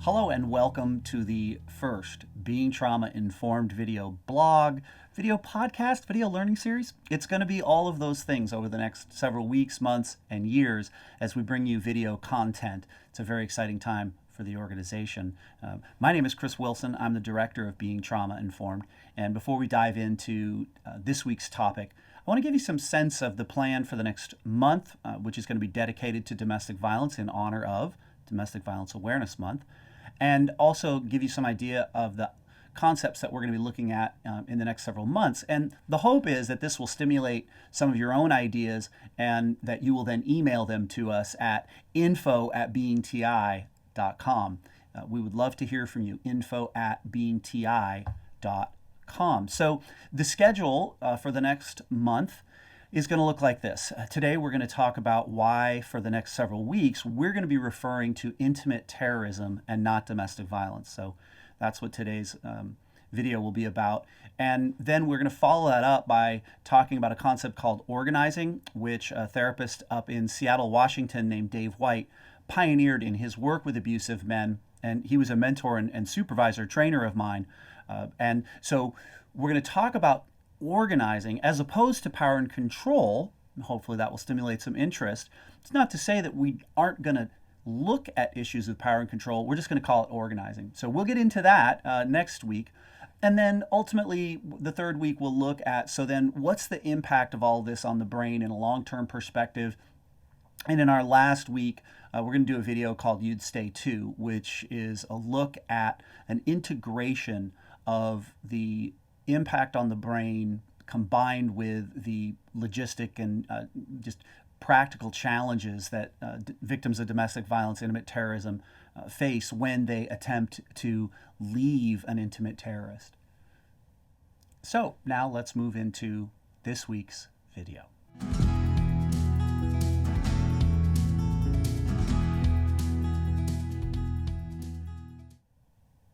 Hello and welcome to the first Being Trauma Informed video blog, video podcast, video learning series. It's going to be all of those things over the next several weeks, months, and years as we bring you video content. It's a very exciting time for the organization. My name is Chris Wilson. I'm the director of Being Trauma Informed. And before we dive into this week's topic, I want to give you some sense of the plan for the next month, which is going to be dedicated to domestic violence in honor of Domestic Violence Awareness Month, and also give you some idea of the concepts that we're going to be looking at in the next several months. And the hope is that this will stimulate some of your own ideas and that you will then email them to us at info@beingti.com. We would love to hear from you, info@beingti.com. So the schedule for the next month is going to look like this. Today we're going to talk about why for the next several weeks we're going to be referring to intimate terrorism and not domestic violence. So that's what today's video will be about. And then we're going to follow that up by talking about a concept called organizing, which a therapist up in Seattle, Washington named Dave White pioneered in his work with abusive men. And he was a mentor and supervisor trainer of mine. And so we're going to talk about organizing as opposed to power and control. Hopefully that will stimulate some interest. It's not to say that we aren't going to look at issues of power and control. We're just going to call it organizing. So we'll get into that next week. And then ultimately, the third week we'll look at, so then what's the impact of all this on the brain in a long-term perspective? And in our last week, we're going to do a video called You'd Stay Too, which is a look at an integration of the impact on the brain combined with the logistic and just practical challenges that victims of domestic violence, intimate terrorism face when they attempt to leave an intimate terrorist. So now let's move into this week's video.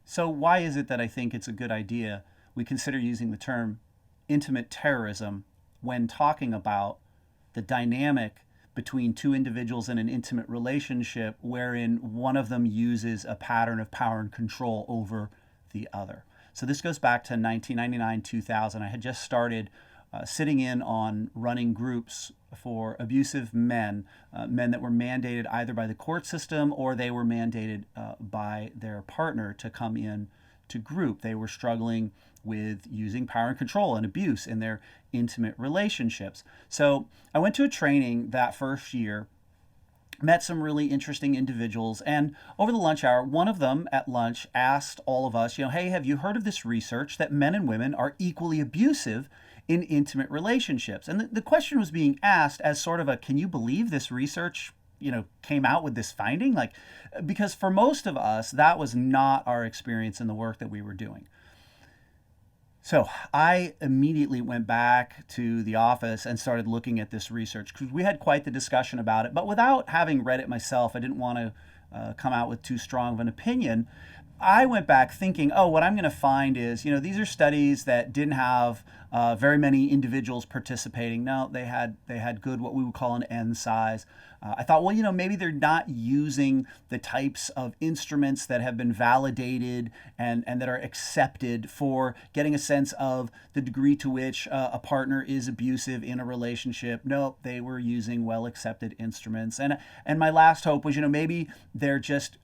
So why is it that I think it's a good idea we consider using the term intimate terrorism when talking about the dynamic between two individuals in an intimate relationship wherein one of them uses a pattern of power and control over the other? So this goes back to 1999, 2000. I had just started sitting in on running groups for abusive men, men that were mandated either by the court system or they were mandated by their partner to come in to group. They were struggling with using power and control and abuse in their intimate relationships. So I went to a training that first year, met some really interesting individuals, and over the lunch hour, one of them at lunch asked all of us, hey, have you heard of this research that men and women are equally abusive in intimate relationships? And the question was being asked as sort of a, can you believe this research came out with this finding? Because for most of us, that was not our experience in the work that we were doing. So I immediately went back to the office and started looking at this research because we had quite the discussion about it. But without having read it myself, I didn't want to come out with too strong of an opinion. I went back thinking, what I'm going to find is, these are studies that didn't have very many individuals participating. No, they had good, what we would call an N size. I thought, maybe they're not using the types of instruments that have been validated and that are accepted for getting a sense of the degree to which a partner is abusive in a relationship. No, they were using well-accepted instruments. And my last hope was, maybe they're just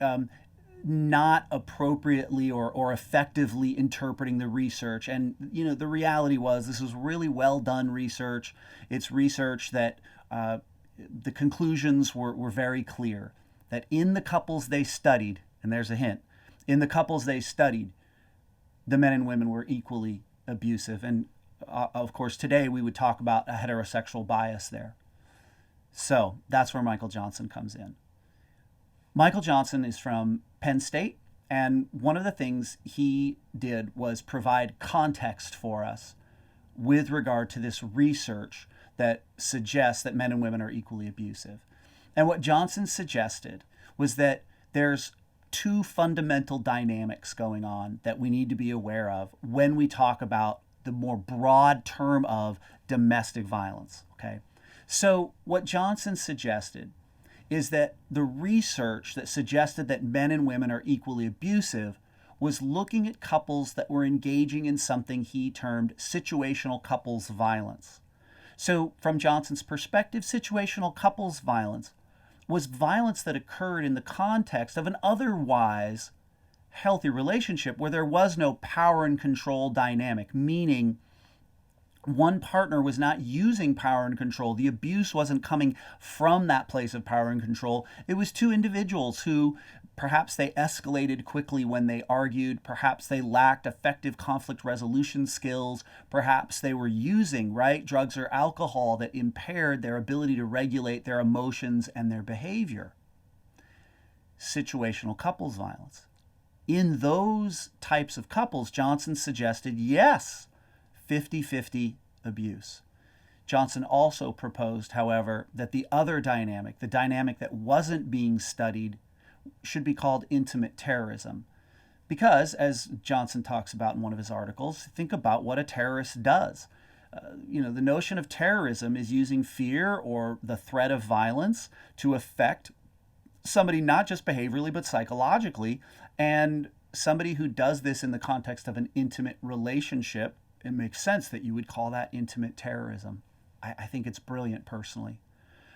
not appropriately or effectively interpreting the research. And, the reality was this was really well done research. It's research that the conclusions were very clear, that in the couples they studied, and there's a hint, in the couples they studied, the men and women were equally abusive. And of course, today we would talk about a heterosexual bias there. So that's where Michael Johnson comes in. Michael Johnson is from Penn State, and one of the things he did was provide context for us with regard to this research that suggests that men and women are equally abusive. And what Johnson suggested was that there's two fundamental dynamics going on that we need to be aware of when we talk about the more broad term of domestic violence, okay? So what Johnson suggested is that the research that suggested that men and women are equally abusive was looking at couples that were engaging in something he termed situational couples violence. So, from Johnson's perspective, situational couples violence was violence that occurred in the context of an otherwise healthy relationship where there was no power and control dynamic, meaning one partner was not using power and control. The abuse wasn't coming from that place of power and control. It was two individuals who perhaps they escalated quickly when they argued, perhaps they lacked effective conflict resolution skills, perhaps they were using, right, drugs or alcohol that impaired their ability to regulate their emotions and their behavior. Situational couples violence. In those types of couples, Johnson suggested, yes, 50-50 abuse. Johnson also proposed, however, that the other dynamic, the dynamic that wasn't being studied, should be called intimate terrorism. Because, as Johnson talks about in one of his articles, think about what a terrorist does. The notion of terrorism is using fear or the threat of violence to affect somebody not just behaviorally but psychologically. And somebody who does this in the context of an intimate relationship, it makes sense that you would call that intimate terrorism. I think it's brilliant personally.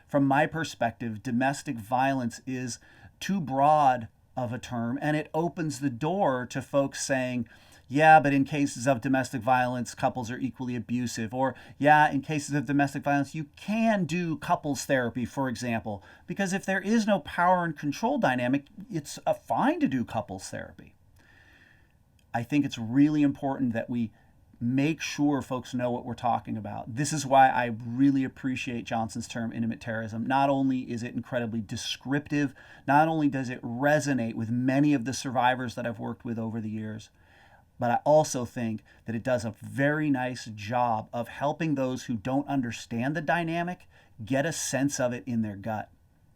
From my perspective, domestic violence is too broad of a term, and it opens the door to folks saying, yeah, but in cases of domestic violence, couples are equally abusive. Or, yeah, in cases of domestic violence, you can do couples therapy, for example. Because if there is no power and control dynamic, it's fine to do couples therapy. I think it's really important that we make sure folks know what we're talking about. This is why I really appreciate Johnson's term intimate terrorism. Not only is it incredibly descriptive, not only does it resonate with many of the survivors that I've worked with over the years, but I also think that it does a very nice job of helping those who don't understand the dynamic get a sense of it in their gut.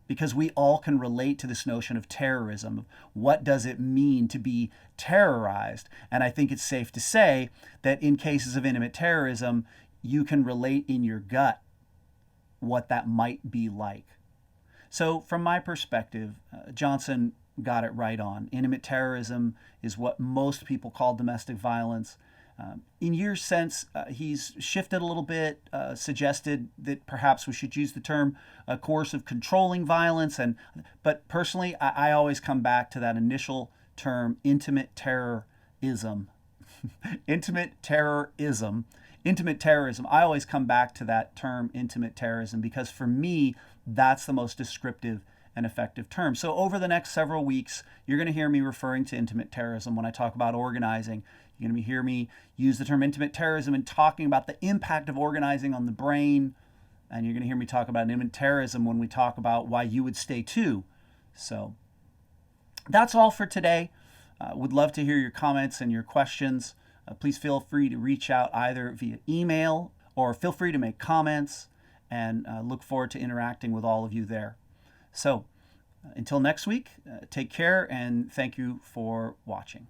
Because we all can relate to this notion of terrorism. What does it mean to be terrorized? And I think it's safe to say that in cases of intimate terrorism, you can relate in your gut what that might be like. So from my perspective, Johnson got it right on. Intimate terrorism is what most people call domestic violence. In years since, he's shifted a little bit, suggested that perhaps we should use the term coercive controlling violence. But personally, I always come back to that initial term, intimate terrorism. Intimate terrorism. Intimate terrorism. I always come back to that term, intimate terrorism, because for me, that's the most descriptive and effective term. So over the next several weeks, you're going to hear me referring to intimate terrorism when I talk about organizing. You're going to hear me use the term intimate terrorism and talking about the impact of organizing on the brain. And you're going to hear me talk about intimate terrorism when we talk about why you would stay too. So that's all for today. Would love to hear your comments and your questions. Please feel free to reach out either via email or feel free to make comments, and look forward to interacting with all of you there. So until next week, take care and thank you for watching.